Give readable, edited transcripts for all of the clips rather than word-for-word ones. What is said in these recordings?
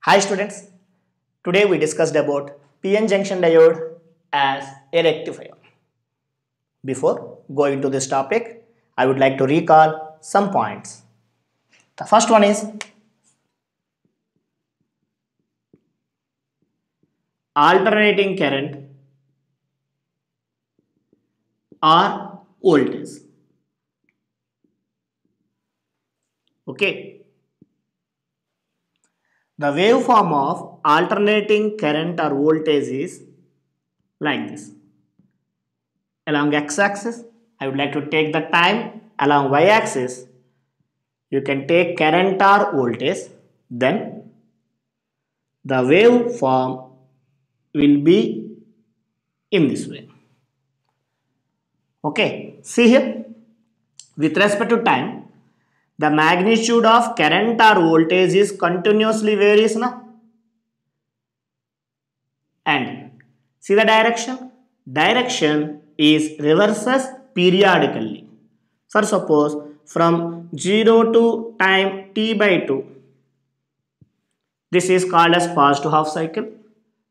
Hi students, today we discussed about PN junction diode as a rectifier. Before going to this topic, I would like to recall some points. The first one is alternating current or voltage. Okay. The waveform of alternating current or voltage is like this. Along x-axis, I would like to take the time. Along y-axis, you can take current or voltage. Then the waveform will be in this way. Okay, see here. With respect to time, the magnitude of current or voltage is continuously varies now. And see the direction? Direction is reverses periodically. For suppose from 0 to time t by 2. This is called as positive half cycle.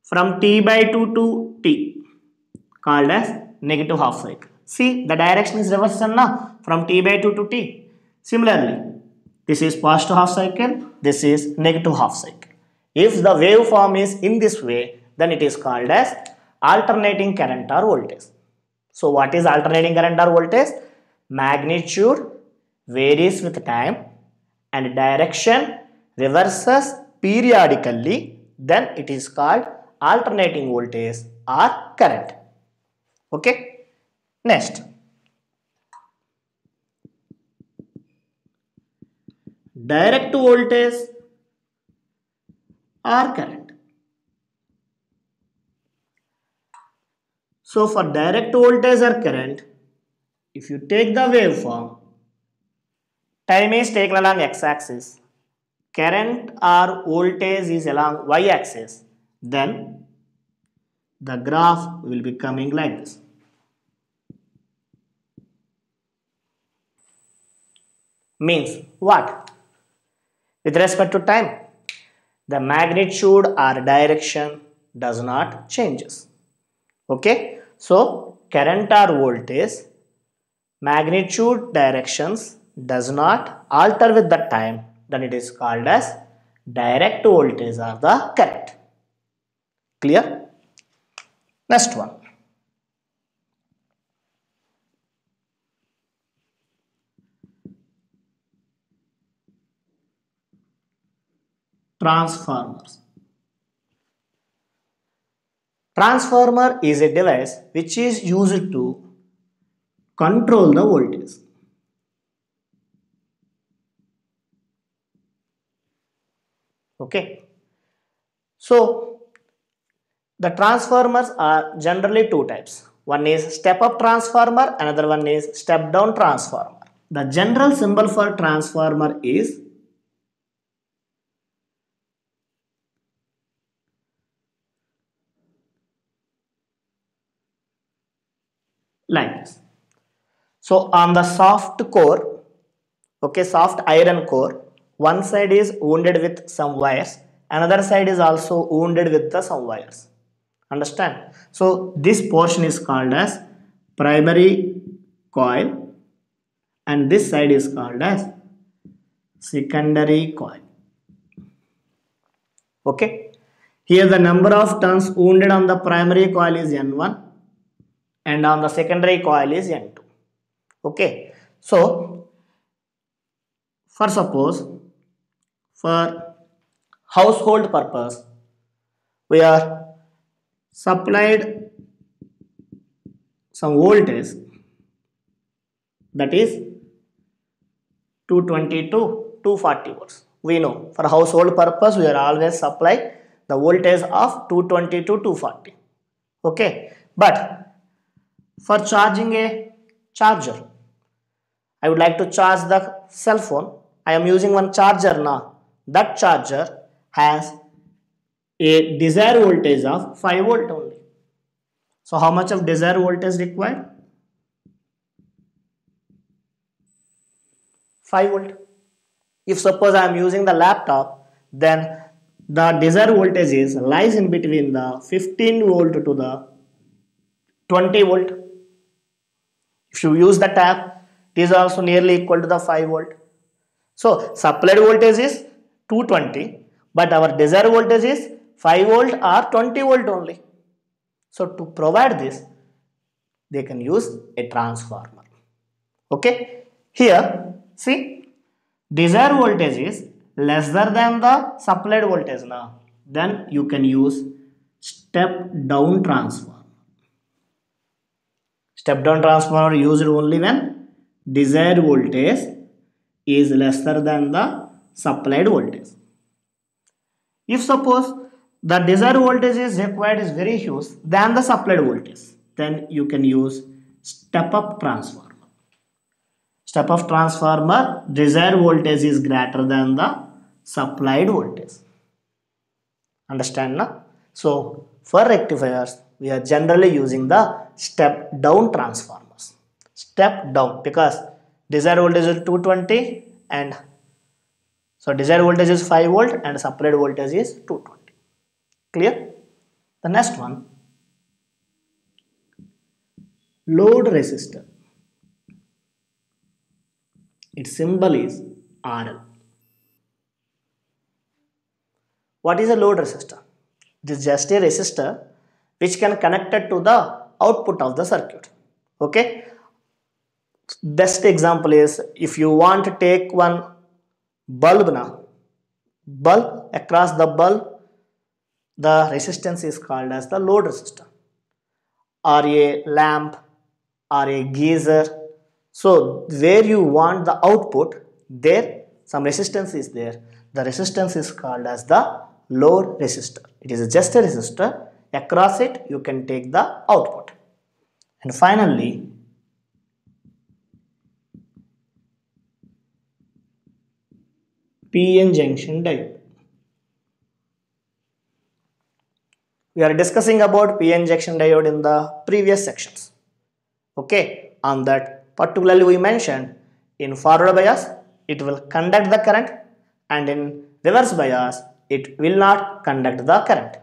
From t by 2 to t called as negative half cycle. See the direction is reversal now from t by 2 to t. Similarly, this is positive half cycle, this is negative half cycle. If the waveform is in this way, then it is called as alternating current or voltage. So what is alternating current or voltage? Magnitude varies with time and direction reverses periodically, then it is called alternating voltage or current. Okay. Next, direct voltage or current. So for direct voltage or current, if you take the waveform, time is taken along x-axis, current or voltage is along y-axis, then the graph will be coming like this. Means what? With respect to time, the magnitude or direction does not changes. Okay, so current or voltage magnitude directions does not alter with the time, then it is called as direct voltage or the current. Clear? Next one. Transformers. Transformer is a device which is used to control the voltage. Okay. So the transformers are generally two types. One is step up transformer, another one is step down transformer. The general symbol for transformer is like this. So on the soft core, okay, soft iron core, one side is wounded with some wires, another side is also wounded with some wires. Understand? So this portion is called as primary coil and this side is called as secondary coil. Okay. Here the number of turns wounded on the primary coil is N1 and on the secondary coil is N2. Okay. So for suppose for household purpose we are supplied some voltage that is 220 to 240 volts. We know for household purpose we are always supply the voltage of 220 to 240. Okay, but for charging a charger, I would like to charge the cell phone. I am using one charger now. That charger has a desired voltage of 5 volt only. So how much of desired voltage required? 5 volt. If suppose I am using the laptop, then the desired voltage is lies in between the 15 volt to the 20 volt. If you use the tap, it is also nearly equal to the 5 volt. So supplied voltage is 220, but our desired voltage is 5 volt or 20 volt only. So to provide this, they can use a transformer. Okay, here see, desired voltage is lesser than the supplied voltage now, then you can use step down transformer. Step down transformer used only when desired voltage is lesser than the supplied voltage. If suppose the desired voltage is required is very huge than the supplied voltage, then you can use step up transformer. Step up transformer, desired voltage is greater than the supplied voltage. Understand now? So for rectifiers, we are generally using the step down transformers. Step down, because desired voltage is 220 and so desired voltage is 5 volt and supplied voltage is 220. Clear? The next one, load resistor. Its symbol is RL. What is a load resistor? It is just a resistor which can connect it to the output of the circuit. Okay. Best example is, if you want to take one bulb now, bulb, across the bulb, the resistance is called as the load resistor, or a lamp or a geyser. So where you want the output, there some resistance is there. The resistance is called as the load resistor. It is just a resistor. Across it you can take the output. And finally, PN junction diode. We are discussing about PN junction diode in the previous sections. Okay, on that particularly we mentioned, in forward bias it will conduct the current, and in reverse bias it will not conduct the current.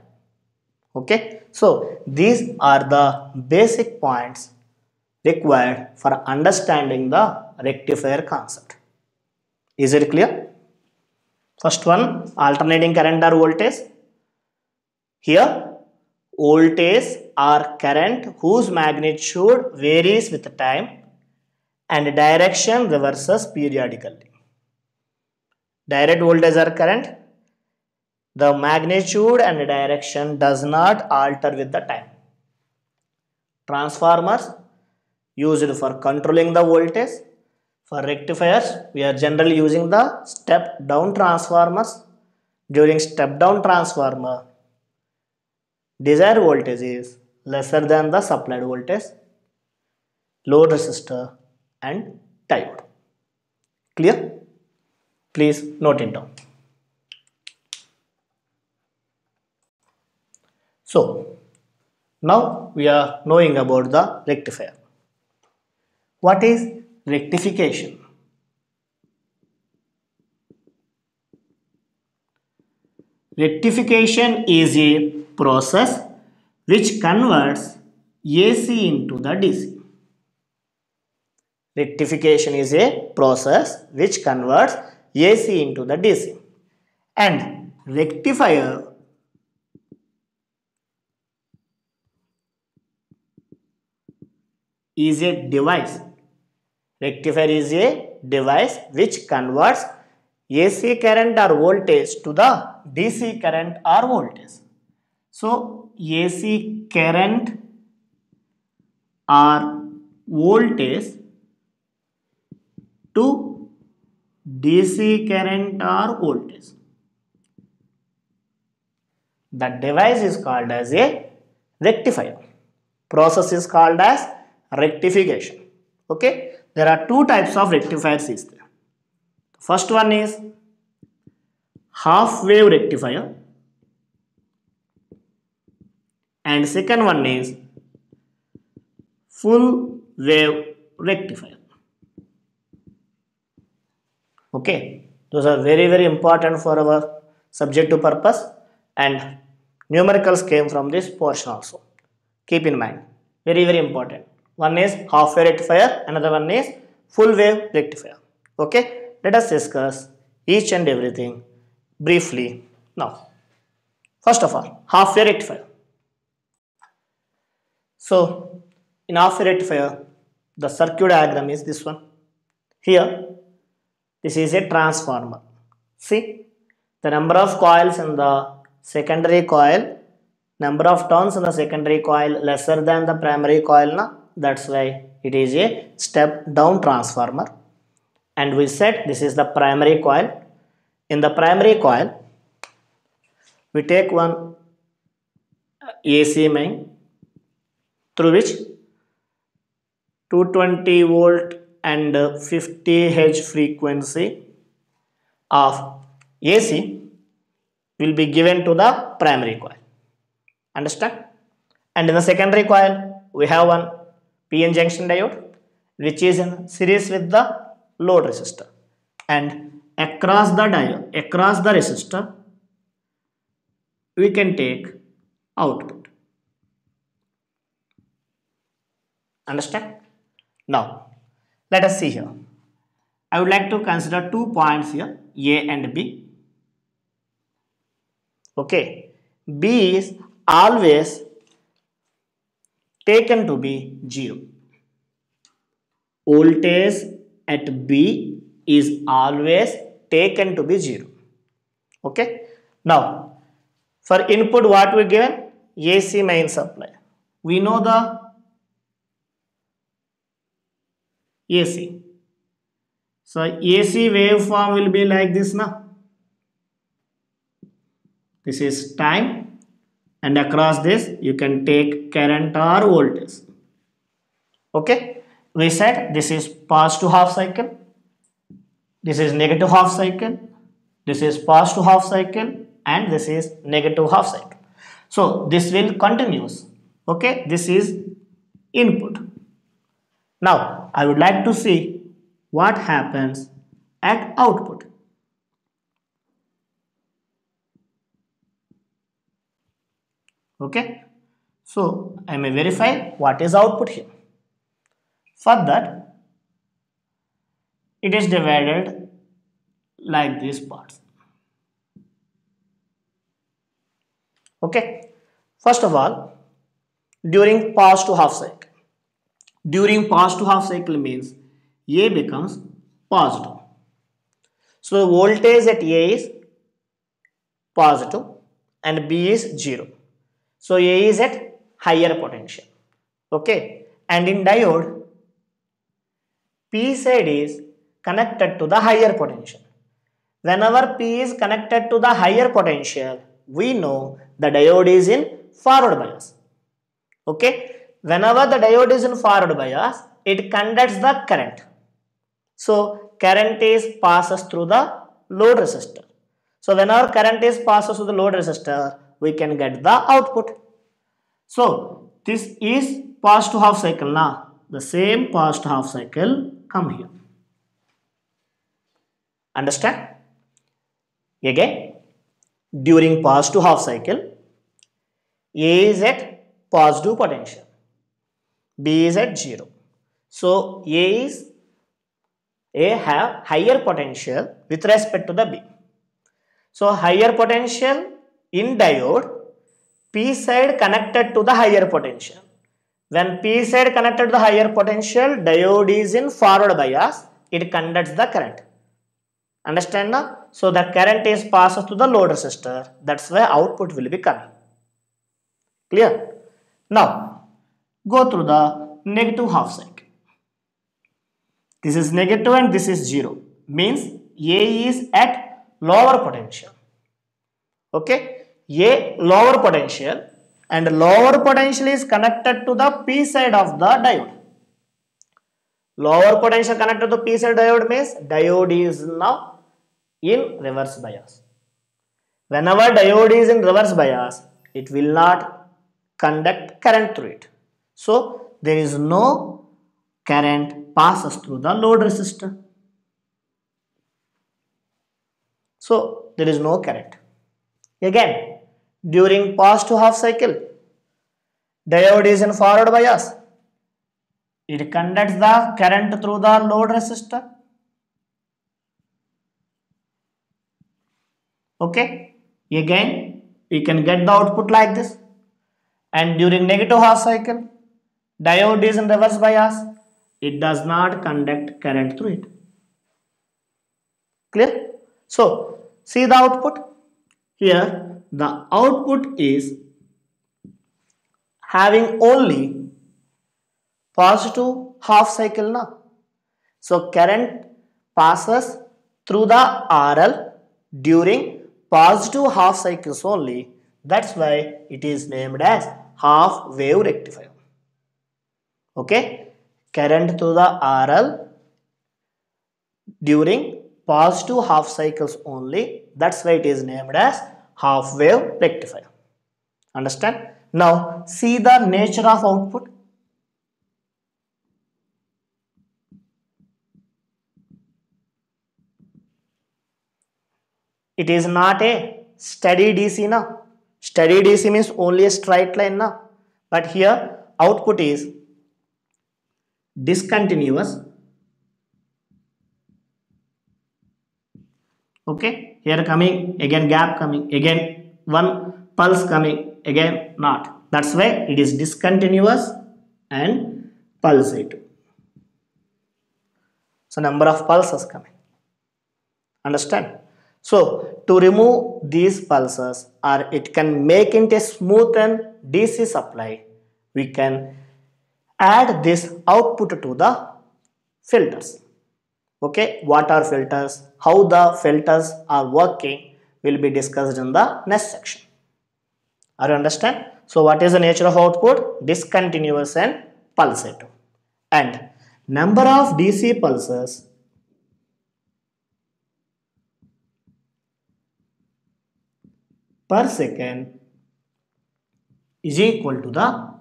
Okay, so these are the basic points required for understanding the rectifier concept. Is it clear? First one, alternating current or voltage. Here, voltage or current whose magnitude varies with time and direction reverses periodically. Direct voltage or current, the magnitude and direction does not alter with the time. Transformers used for controlling the voltage. For rectifiers, we are generally using the step down transformers. During step down transformer, desired voltage is lesser than the supplied voltage, load resistor and diode. Clear? Please note it down. So now we are knowing about the rectifier. What is rectification? Rectification is a process which converts AC into the DC. Rectification is a process which converts AC into the DC. And rectifier is a device. Rectifier is a device which converts AC current or voltage to the DC current or voltage. So AC current or voltage to DC current or voltage. The device is called as a rectifier. Process is called as rectification. Okay, there are two types of rectifiers is there. First one is half wave rectifier and second one is full wave rectifier. Okay, those are very important for our subjective purpose. and numericals came from this portion also. Keep in mind, very very important. One is half wave rectifier, another one is full wave rectifier. Okay, let us discuss each and everything briefly now. First of all, half wave rectifier. So in half wave rectifier, the circuit diagram is this one. Here, this is a transformer. See, the number of coils in the secondary coil, number of turns in the secondary coil lesser than the primary coil, na? That's why it is a step down transformer. And we said this is the primary coil. In the primary coil, we take one AC main through which 220 volt and 50 Hz frequency of AC will be given to the primary coil. Understand? And in the secondary coil, we have one PN junction diode which is in series with the load resistor, and across the diode, across the resistor, we can take output. Understand? Now, let us see here. I would like to consider 2 points here, A and B. Okay, B is always taken to be 0. Voltage at B is always taken to be 0. Okay. Now, for input what we given? AC main supply. We know the AC. So AC waveform will be like this now. This is time, and across this you can take current or voltage. Okay. We said this is positive half cycle, this is negative half cycle, this is positive half cycle, and this is negative half cycle. So this will continuous. Okay, this is input. Now I would like to see what happens at output. Okay, so I may verify what is output here. For that, it is divided like these parts. Okay, first of all, during positive half cycle. During positive half cycle means A becomes positive. So voltage at A is positive and B is 0. So A is at higher potential. Okay, and in diode, P side is connected to the higher potential. Whenever P is connected to the higher potential, we know the diode is in forward bias. Okay, whenever the diode is in forward bias, it conducts the current. So current is passes through the load resistor. So whenever current is passes through the load resistor, we can get the output. So this is positive half cycle now. The same positive half cycle come here. Understand? Again, during positive half cycle, A is at positive potential, B is at 0. So A have higher potential with respect to the B. So higher potential in diode, P side connected to the higher potential. When P side connected to the higher potential, diode is in forward bias, it conducts the current. Understand now? So the current is passes to the load resistor. That's why output will be coming. Clear? Now go through the negative half cycle. This is negative and this is 0. Means A is at lower potential. Okay? A lower potential, and lower potential is connected to the P side of the diode. Lower potential connected to P side diode means diode is now in reverse bias. Whenever diode is in reverse bias, it will not conduct current through it. So there is no current passes through the load resistor. So there is no current. Again, during positive half cycle, diode is in forward bias. It conducts the current through the load resistor. Okay, again we can get the output like this. And during negative half cycle, diode is in reverse bias. It does not conduct current through it. Clear? So, see the output. Here, the output is having only positive half cycle now. So, current passes through the RL during positive half cycles only. That's why it is named as half wave rectifier. Okay, current through the RL during positive half cycles only. That's why it is named as half wave rectifier. Understand? Now see the nature of output. It is not a steady DC now. Steady DC means only a straight line now. But here output is discontinuous. Okay, here coming, again gap coming, again one pulse coming, again not. That's why it is discontinuous and pulsative. So number of pulses coming. Understand? So to remove these pulses, or it can make it a smoothen DC supply, we can add this output to the filters. Okay, what are filters? How the filters are working will be discussed in the next section. Are you understand? So what is the nature of output? Discontinuous and pulsative. And number of DC pulses per second is equal to the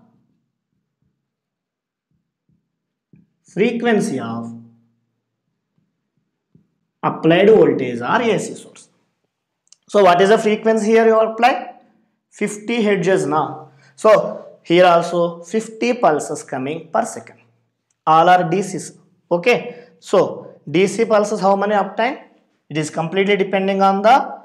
frequency of applied voltage or AC source. So what is the frequency here you apply? 50 hertz now. So here also 50 pulses coming per second. All are DCs. Okay. So DC pulses how many uptime? It is completely depending on the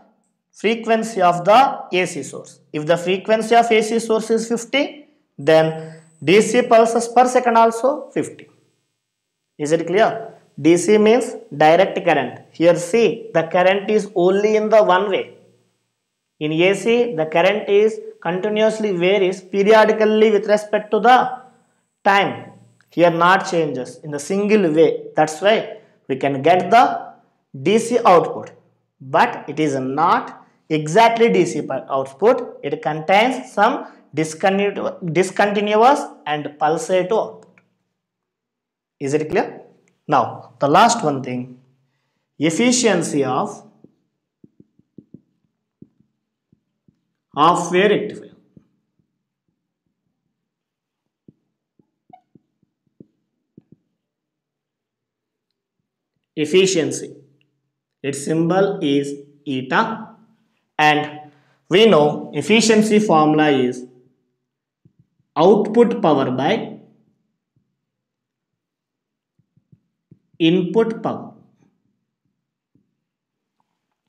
frequency of the AC source. If the frequency of AC source is 50, then DC pulses per second also 50. Is it clear? DC means direct current. Here see, the current is only in the one way. In AC, the current is continuously varies periodically with respect to the time. Here not changes in the single way. That's why we can get the DC output. But it is not exactly DC output. It contains some discontinuous and pulsative output. Is it clear? Now, the last one thing, efficiency of half wave rectifier. Efficiency, its symbol is eta, and we know efficiency formula is output power by input power.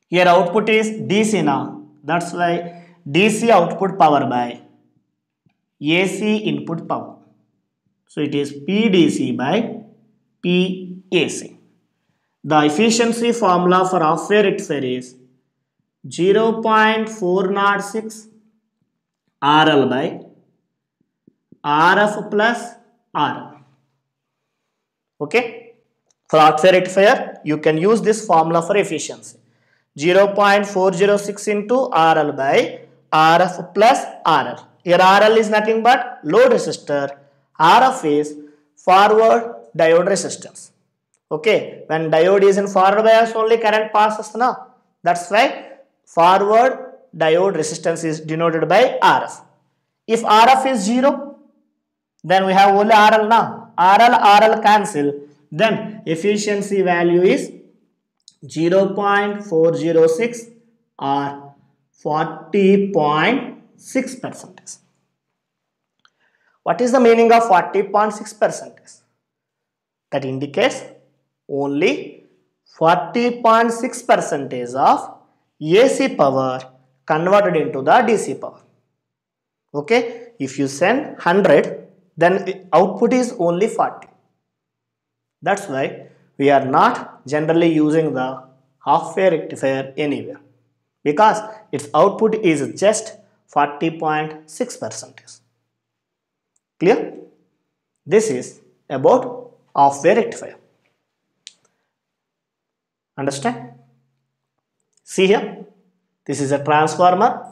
Here output is DC now. That's why DC output power by AC input power. So it is PDC by PAC. The efficiency formula for half wave rectifier is 0.406 RL by RF plus RL. Okay. For half wave rectifier, you can use this formula for efficiency. 0.406 into RL by RF plus RL. Here RL is nothing but load resistor. RF is forward diode resistance. Okay, when diode is in forward bias only current passes now. That's why forward diode resistance is denoted by RF. If RF is 0, then we have only RL now. RL cancel. Then efficiency value is 0.406 or 40.2 40.6%. What is the meaning of 40.6%? That indicates only 40.6% of AC power converted into the DC power. Okay, if you send 100, then output is only 40. That's why we are not generally using the half wave rectifier anywhere, because its output is just 40.6%. Clear? This is about half wave rectifier. Understand? See here, this is a transformer.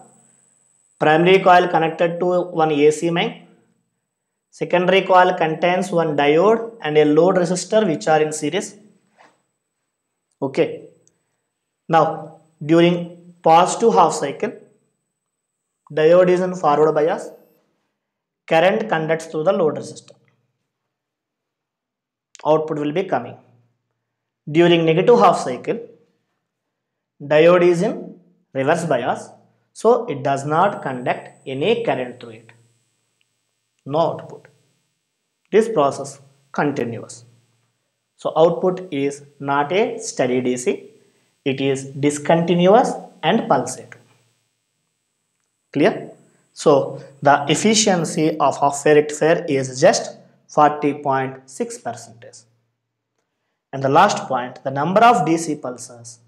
Primary coil connected to one AC main. Secondary coil contains one diode and a load resistor which are in series. Okay. Now, during positive half cycle, diode is in forward bias. Current conducts through the load resistor. Output will be coming. During negative half cycle, diode is in reverse bias, so it does not conduct any current through it. No output. This process continuous. So output is not a steady DC, it is discontinuous and pulsating. Clear? So the efficiency of half wave rectifier is just 40.6%. And the last point, the number of DC pulses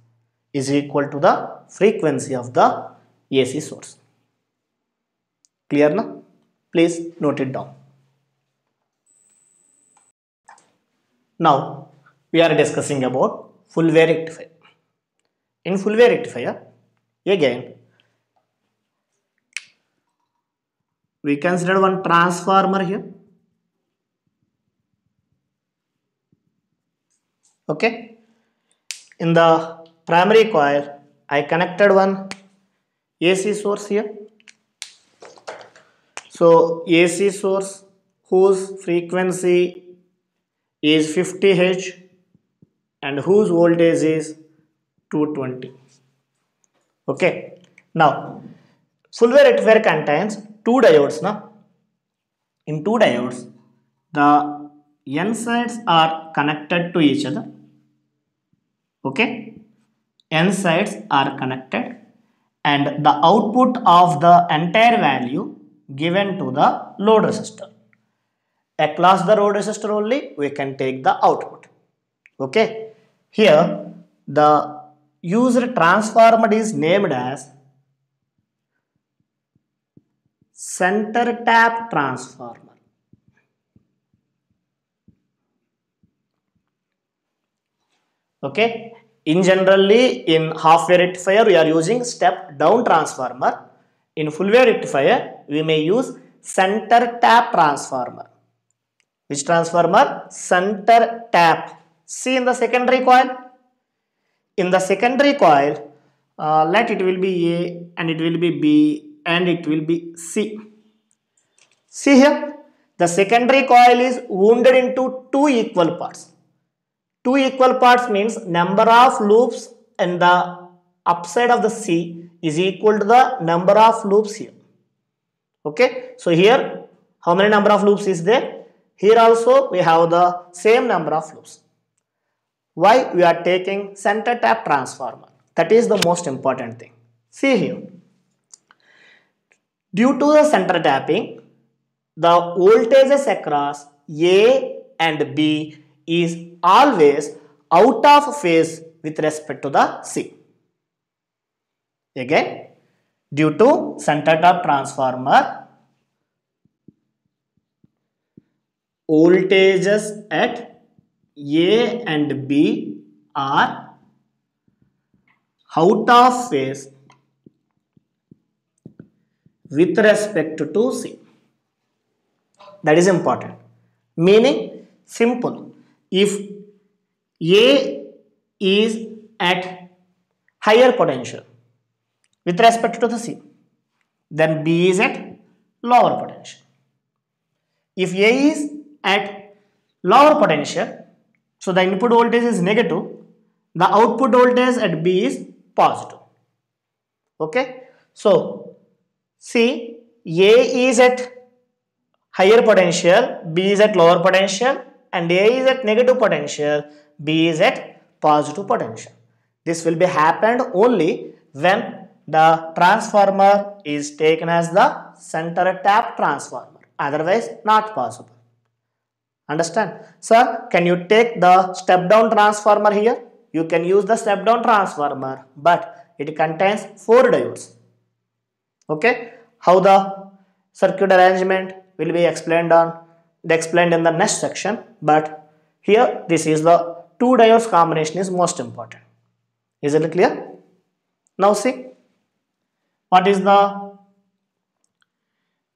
is equal to the frequency of the AC source. Clear now? Please note it down. Now we are discussing about full wave rectifier. In full wave rectifier, again we consider one transformer here. Okay. In the primary coil, I connected one AC source here. So AC source whose frequency is 50 Hz and whose voltage is 220. Okay. Now, full wave rectifier contains two diodes. Now, in two diodes, the N sides are connected to each other. Okay. N sides are connected and the output of the entire value given to the load resistor. Across the load resistor only we can take the output. Okay. Here the used transformer is named as center tap transformer. Okay. In generally in half wave rectifier we are using step down transformer. In full wave rectifier we may use center tap transformer. Which transformer? Center tap. See in the secondary coil. In the secondary coil, let it will be A and it will be B and it will be C. See here, the secondary coil is wounded into two equal parts. Two equal parts means number of loops in the upside of the C is equal to the number of loops here. Okay, so here how many number of loops is there? Here also we have the same number of loops. Why we are taking center tap transformer? That is the most important thing. See here. Due to the center tapping, the voltages across A and B is always out of phase with respect to the C. Again, due to center tap transformer, voltages at A and B are out of phase with respect to C. That is important. Meaning simple. If A is at higher potential with respect to the C, then B is at lower potential. If A is at lower potential, so the input voltage is negative, the output voltage at B is positive. Okay, so See, A is at higher potential, B is at lower potential, and A is at negative potential, B is at positive potential. This will be happened only when the transformer is taken as the center tap transformer. Otherwise, not possible. Understand? Sir, can you take the step down transformer here? You can use the step down transformer, but it contains 4 diodes. Okay? How the circuit arrangement will be explained in the next section, but here this is the 2 diodes combination is most important. Is it clear? Now see, what is the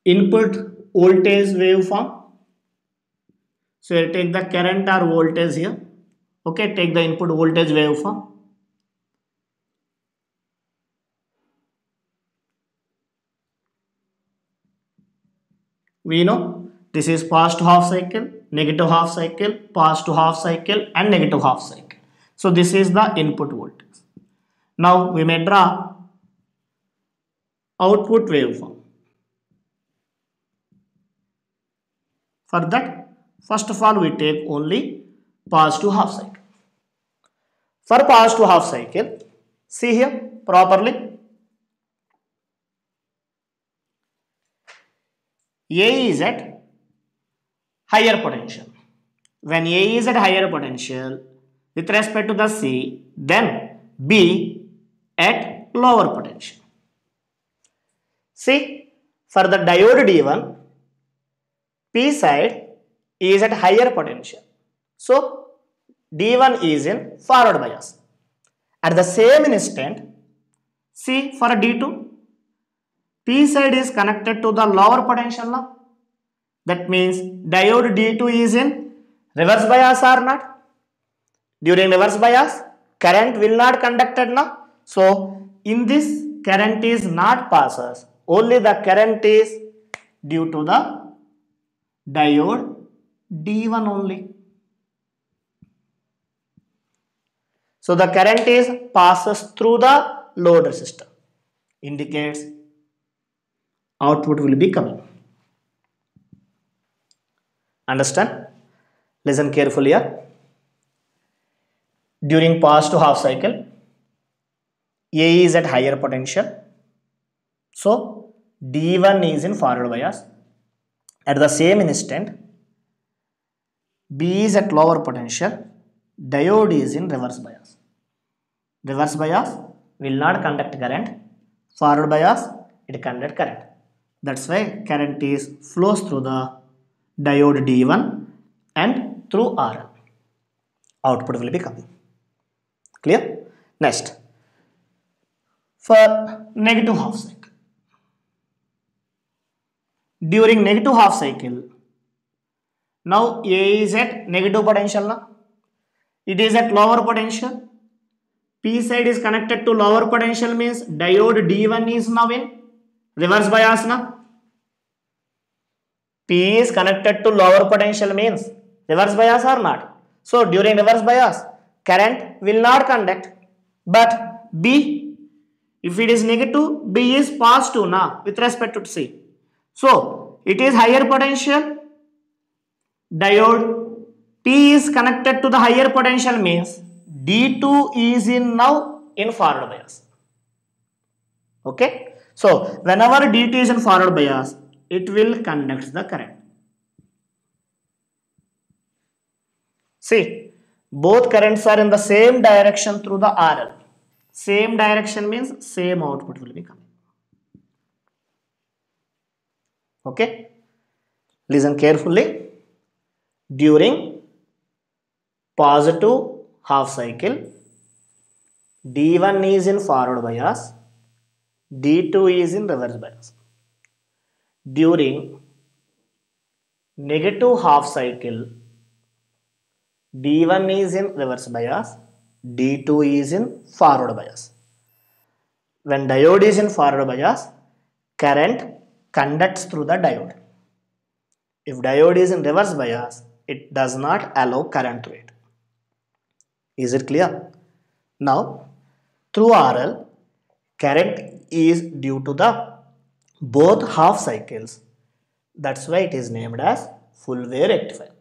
input voltage waveform? So you take the current or voltage here. Okay, take the input voltage waveform. We know this is positive half cycle, negative half cycle, positive half cycle, and negative half cycle. So this is the input voltage. Now we may draw output waveform. For that, first of all, we take only positive half cycle. For positive half cycle, see here properly. A is at higher potential. When A is at higher potential with respect to the C, then B at lower potential. See, for the diode D1, P side is at higher potential. So, D1 is in forward bias. At the same instant, see for D2, P side is connected to the lower potential now. That means diode D2 is in reverse bias or not? During reverse bias, current will not conducted now. So, in this current is not passes. Only the current is due to the diode D1 only. So, the current is passes through the load resistor. Indicates output will be coming. Understand? Listen carefully here. During positive half cycle, A is at higher potential. So, D1 is in forward bias. At the same instant, B is at lower potential. Diode is in reverse bias. Reverse bias will not conduct current. Forward bias, it conduct current. That's why current is flows through the diode D1 and through RL. Output will be coming. Clear? Next, for negative half cycle. During negative half cycle, now A is at negative potential now. It is at lower potential. P side is connected to lower potential means diode D1 is now in reverse bias now. P is connected to lower potential means reverse bias or not. So during reverse bias, current will not conduct. But B, if it is negative, B is positive now with respect to C. So it is higher potential. Diode P is connected to the higher potential means D2 is in now in forward bias. Okay. So whenever D2 is in forward bias, it will conduct the current. See, both currents are in the same direction through the RL. Same direction means same output will be coming. Okay. Listen carefully. During positive half cycle, D1 is in forward bias, D2 is in reverse bias. During negative half cycle, D1 is in reverse bias, D2 is in forward bias. When diode is in forward bias, current conducts through the diode. If diode is in reverse bias, it does not allow current through it. Is it clear? Now, through RL, current is due to the both half cycles. That's why it is named as full wave rectifier.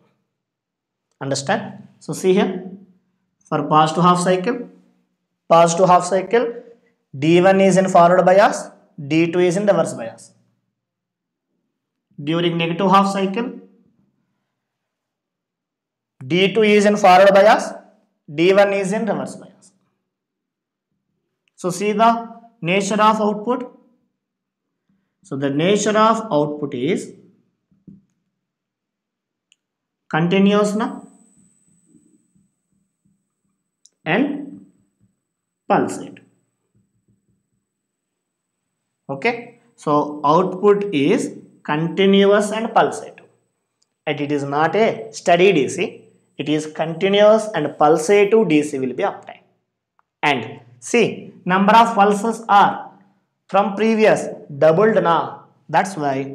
Understand? So see here, for positive half cycle, D1 is in forward bias, D2 is in reverse bias. During negative half cycle, D2 is in forward bias, D1 is in reverse bias. So see the nature of output. So the nature of output is continuous and pulsate. Okay, so output is continuous and pulsative, and it is not a steady DC. It is continuous and pulsative DC will be obtained. And see, number of pulses are from previous doubled now. That's why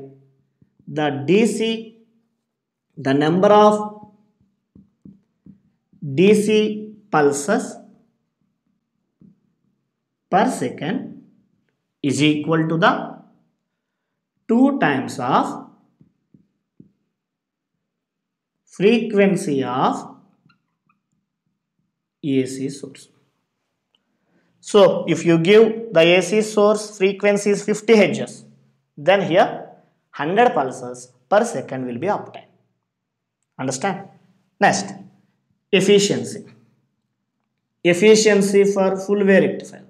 the DC, the number of DC pulses per second is equal to the 2 times of frequency of AC source. So if you give the AC source frequency is 50 Hz, then here 100 pulses per second will be obtained. Understand? Next, efficiency. Efficiency for full wave rectifier.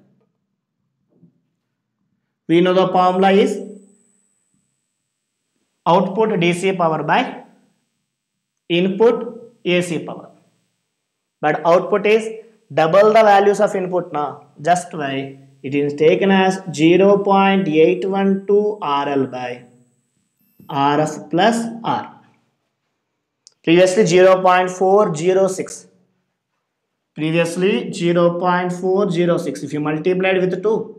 We know the formula is output DC power by input AC power. But output is double the values of input now. Just why it is taken as 0.812 RL by RF plus R. Previously 0.406. Previously 0.406. If you multiplied with 2,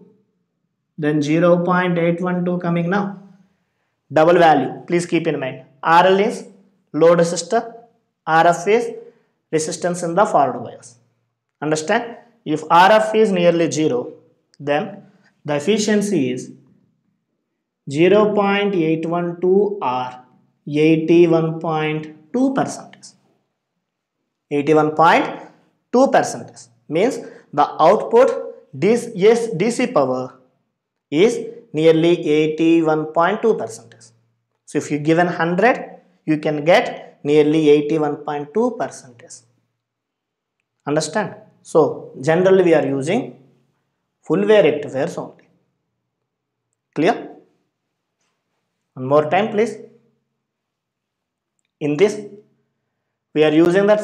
then 0.812 coming now. Double value. Please keep in mind. RL is load resistor. RF is resistance in the forward bias. Understand? If RF is nearly 0, then the efficiency is 0.812 or 81.2%. 81.2% means the output DC power is nearly 81.2%. So if you given 100, you can get nearly 81.2%. Understand? So generally we are using full wave rectifiers only. Clear? One more time please. In this we are using that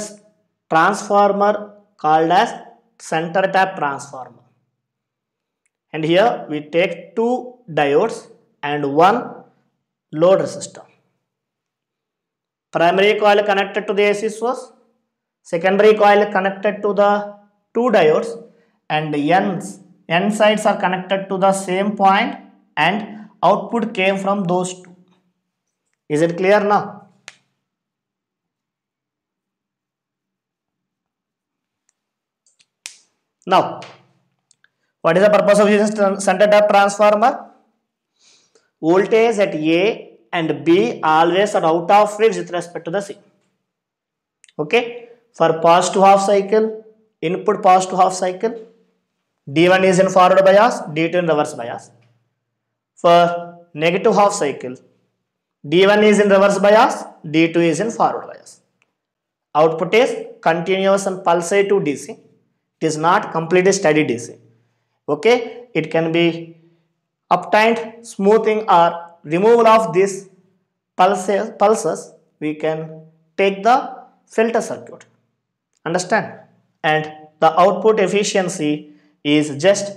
transformer called as center tap transformer. And here we take 2 diodes and 1 load resistor. Primary coil connected to the AC source, secondary coil connected to the 2 diodes, and N sides are connected to the same point, and output came from those 2. Is it clear now? Now, what is the purpose of using center tap transformer? Voltage at A and B always are out of phase with respect to the C. Okay, for positive half cycle, input positive half cycle, D1 is in forward bias, D2 in reverse bias. For negative half cycle, D1 is in reverse bias, D2 is in forward bias. Output is continuous and pulsative DC. It is not completely steady DC. Okay, it can be obtained smoothing or removal of these pulses. We can take the filter circuit. Understand? And the output efficiency is just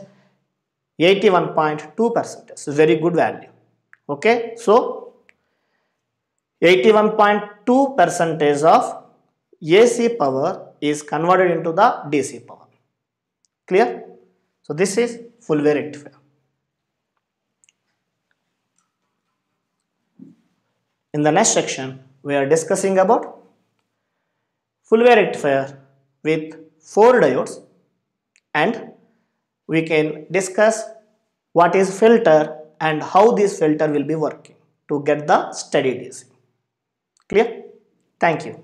81.2%. It's a very good value. Okay, so 81.2% of AC power is converted into the DC power. Clear? So this is full wave rectifier. In the next section, we are discussing about full wave rectifier with 4 diodes, and we can discuss what is filter and how this filter will be working to get the steady DC. Clear? Thank you.